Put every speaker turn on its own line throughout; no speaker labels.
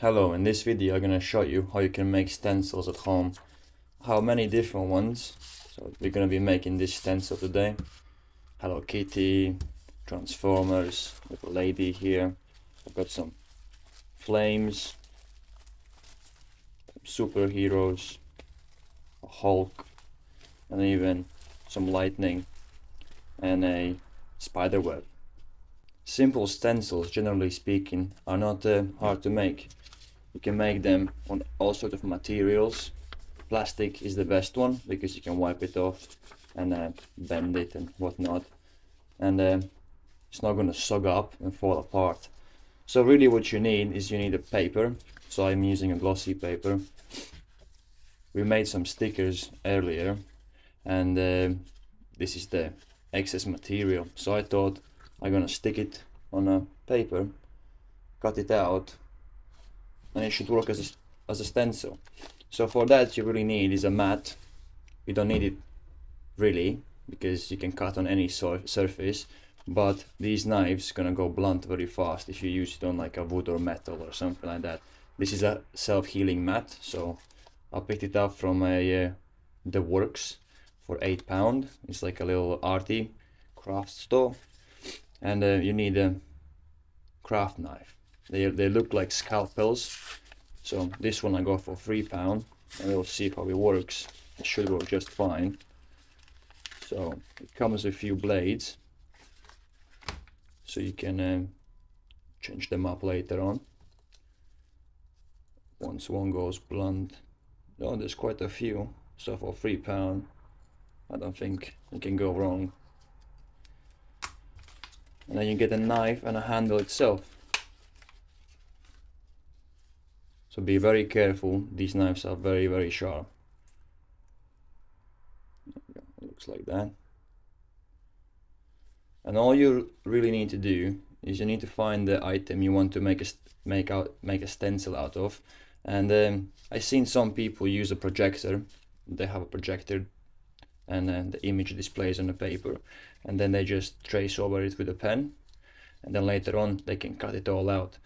Hello, in this video I'm gonna show you how you can make stencils at home. How many different ones. So we're gonna be making this stencil today. Hello Kitty, Transformers, little lady here. I've got some flames, superheroes, a Hulk, and even some lightning and a spider web. Simple stencils, generally speaking, are not hard to make. You can make them on all sorts of materials. Plastic is the best one because you can wipe it off and bend it and whatnot, and it's not going to sog up and fall apart. So really what you need is you need a paper. So I'm using a glossy paper. We made some stickers earlier, and this is the excess material. So I thought I'm gonna stick it on a paper, cut it out, and it should work as a stencil. So for that you really need is a mat. You don't need it really because you can cut on any surface, but these knives gonna go blunt very fast if you use it on like a wood or metal or something like that. This is a self-healing mat, so I picked it up from the Works for £8. It's like a little arty craft store, and you need a craft knife. They look like scalpels, so this one I got for £3, and we'll see how it works. It should work just fine. So it comes with a few blades, so you can change them up later on once one goes blunt. Oh, there's quite a few, so for £3 I don't think you can go wrong. And then you get a knife and a handle itself. So be very careful, these knives are very sharp. It looks like that. And all you really need to do is you need to find the item you want to make a stencil out of. And I've seen some people use a projector. They have a projector and then the image displays on the paper, and then they just trace over it with a pen, and then later on they can cut it all out.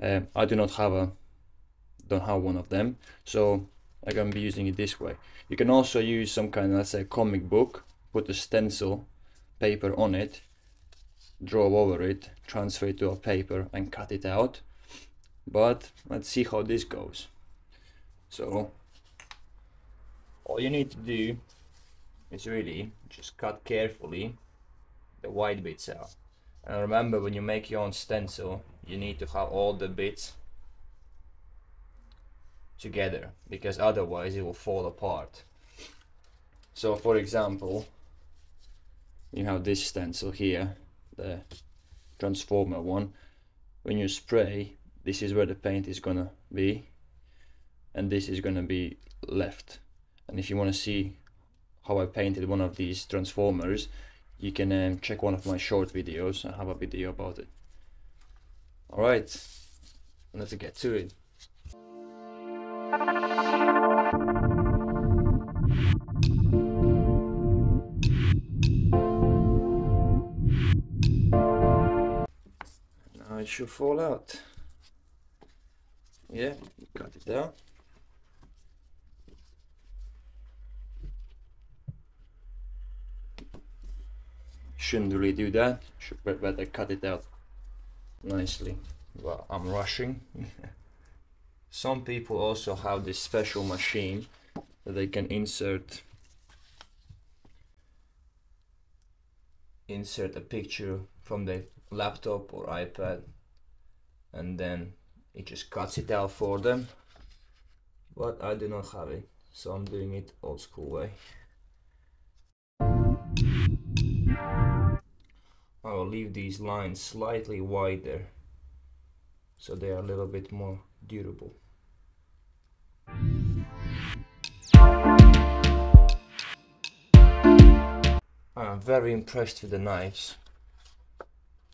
I don't have one of them, so I'm gonna be using it this way. You can also use some kind of, let's say, comic book, put a stencil paper on it, draw over it, transfer it to a paper and cut it out. But let's see how this goes. So all you need to do is really just cut carefully the white bits out. And remember, when you make your own stencil, you need to have all the bits together, because otherwise it will fall apart. So for example, you have this stencil here, the Transformer one. When you spray, this is where the paint is gonna be, and this is gonna be left. And if you want to see how I painted one of these Transformers, you can check one of my short videos. I have a video about it. Alright, let's get to it. Now it should fall out. Yeah, cut it out. Shouldn't really do that, should better cut it out nicely. Well, I'm rushing. Some people also have this special machine that they can insert a picture from the laptop or iPad, and then it just cuts it out for them. But I do not have it, so I'm doing it old school way. I will leave these lines slightly wider so they are a little bit more durable. I'm very impressed with the knives.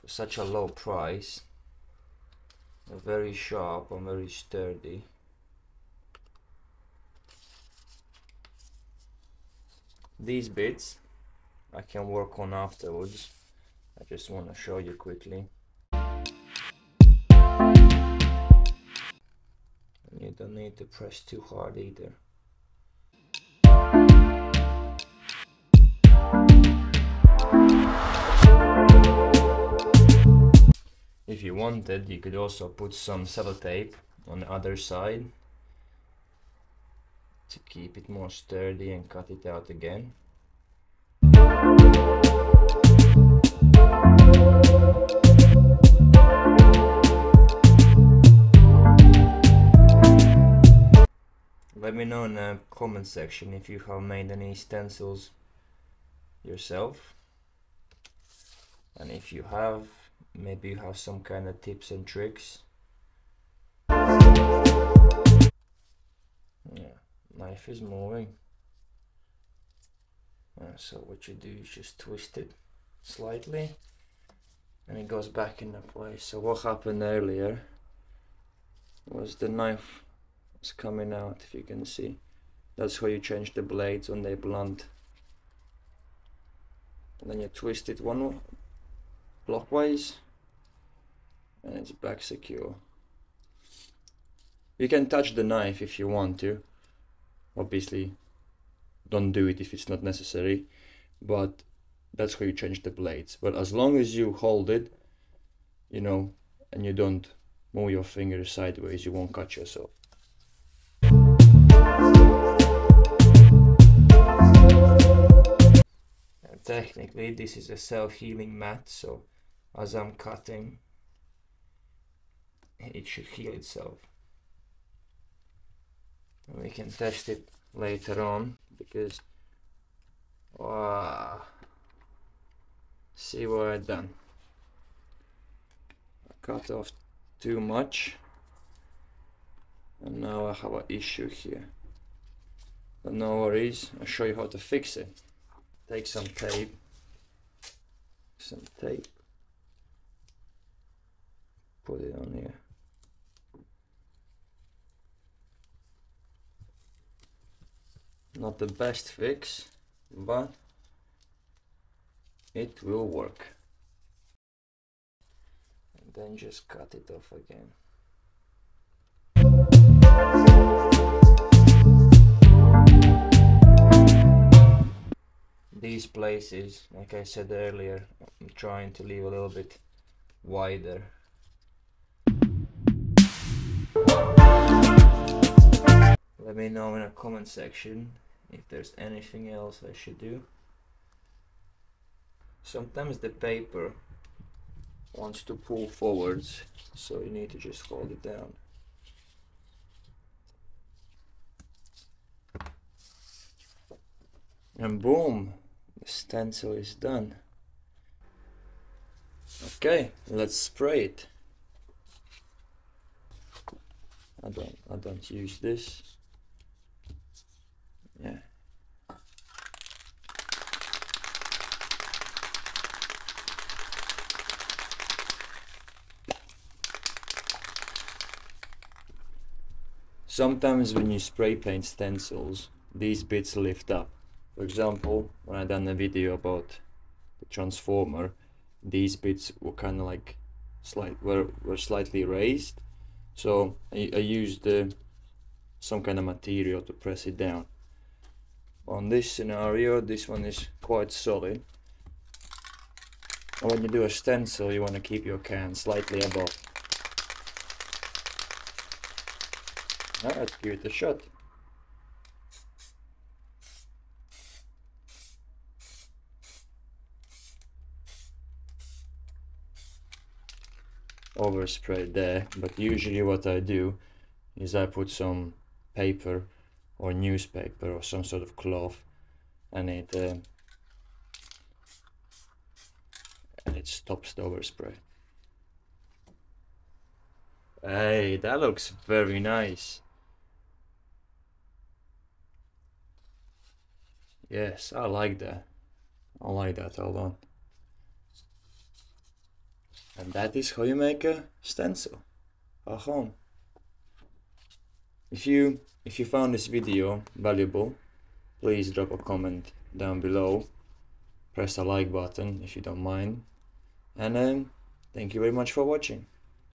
For such a low price, they're very sharp and very sturdy. These bits I can work on afterwards. I just want to show you quickly. don't need to press too hard either. If you wanted, you could also put some sellotape on the other side to keep it more sturdy and cut it out again. Let me know in the comment section if you have made any stencils yourself, and if you have, maybe you have some kind of tips and tricks. Yeah, knife is moving. So what you do is just twist it slightly and it goes back into place. So what happened earlier was the knife was coming out, if you can see. That's how you change the blades when they blunt. And then you twist it one clockwise and it's back secure. You can touch the knife if you want to. Obviously don't do it if it's not necessary, but that's how you change the blades. But as long as you hold it, you know, and you don't move your fingers sideways, you won't cut yourself. And technically this is a self-healing mat, so as I'm cutting, it should heal itself. And we can test it later on, because see what I've done. I cut off too much and now I have an issue here, but no worries, I'll show you how to fix it. Take some tape, put it on here. Not the best fix, but it will work. And then just cut it off again. These places, like I said earlier, I'm trying to leave a little bit wider. Let me know in the comment section if there's anything else I should do. Sometimes the paper wants to pull forwards, so you need to just hold it down. And boom, the stencil is done. Okay, let's spray it. I don't use this. Yeah. Sometimes when you spray paint stencils, these bits lift up. For example, when I done a video about the transformer, these bits were kind of like were slightly raised, so I used some kind of material to press it down. On this scenario, this one is quite solid. And when you do a stencil, you want to keep your can slightly above. Now let's give it a shot. Overspray there, but usually what I do is I put some paper or newspaper or some sort of cloth, and it stops the overspray. Hey, that looks very nice. Yes, I like that. I like that. Hold on. And that is how you make a stencil at home. If you found this video valuable, please drop a comment down below. Press the like button if you don't mind. And thank you very much for watching.